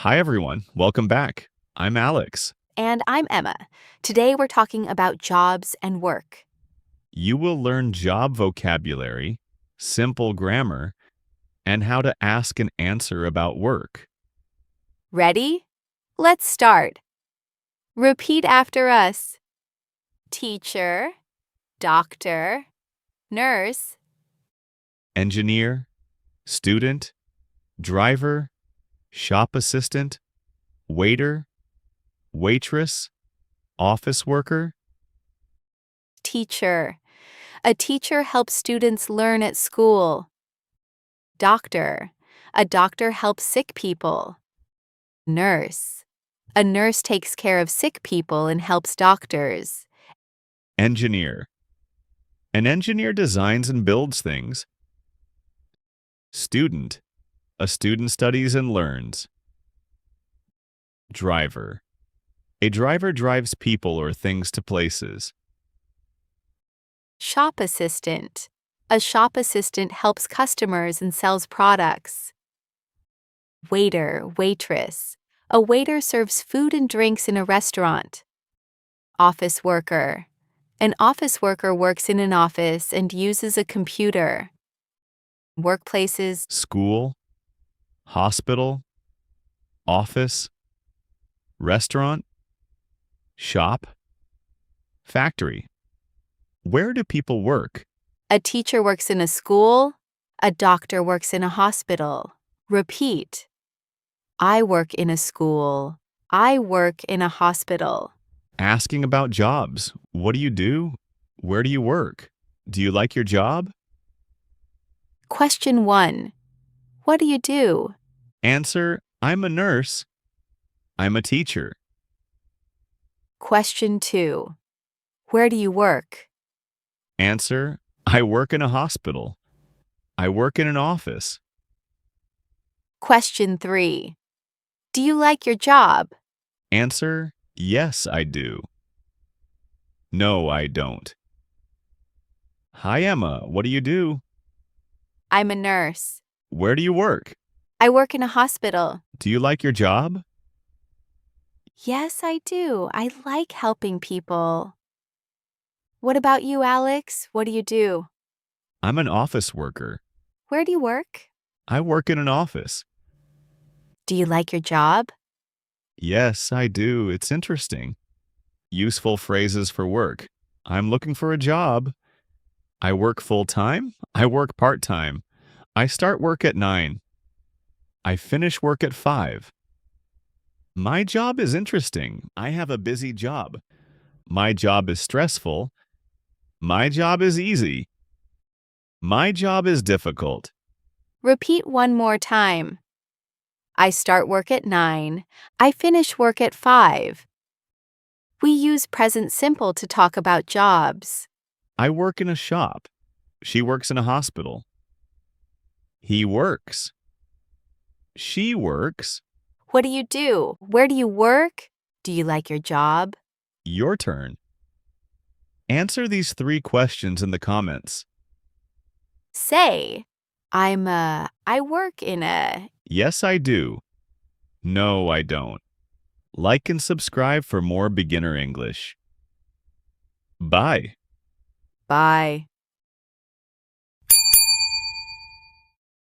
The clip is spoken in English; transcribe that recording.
Hi, everyone. Welcome back. I'm Alex. And I'm Emma. Today we're talking about jobs and work. You will learn job vocabulary, simple grammar, and how to ask and answer about work. Ready? Let's start. Repeat after us. Teacher, doctor, nurse, Engineer, student, driver, shop assistant, waiter, waitress, office worker, teacher. A teacher helps students learn at school. Doctor. A doctor helps sick people. Nurse. A nurse takes care of sick people and helps doctors. engineer. An engineer designs and builds things. Student. A student studies and learns. Driver. A driver drives people or things to places. Shop assistant. A shop assistant helps customers and sells products. Waiter, waitress. A waiter serves food and drinks in a restaurant. Office worker. An office worker works in an office and uses a computer. Workplaces, School, hospital, office, restaurant, shop, factory. Where do people work? a teacher works in a school, a doctor works in a hospital. Repeat. I work in a school. I work in a hospital. Asking about jobs. What do you do? Where do you work? Do you like your job? Question 1. What do you do? Answer, I'm a nurse. I'm a teacher. Question 2. Where do you work? Answer, I work in a hospital. I work in an office. Question 3. Do you like your job? Answer, yes, I do. No, I don't. Hi, Emma. What do you do? I'm a nurse. Where do you work? I work in a hospital. Do you like your job? Yes, I do. I like helping people. What about you, Alex? What do you do? I'm an office worker. Where do you work? I work in an office. Do you like your job? Yes, I do. It's interesting. Useful phrases for work. I'm looking for a job. I work full-time. I work part-time. I start work at 9. I finish work at 5. My job is interesting. I have a busy job. My job is stressful. My job is easy. My job is difficult. Repeat one more time. I start work at 9. I finish work at 5. We use present simple to talk about jobs. I work in a shop. She works in a hospital. He works. She works. What do you do? Where do you work? Do you like your job? Your turn. Answer these 3 questions in the comments. Say, I work in a. Yes, I do. No, I don't. Like and subscribe for more beginner English. Bye. Bye.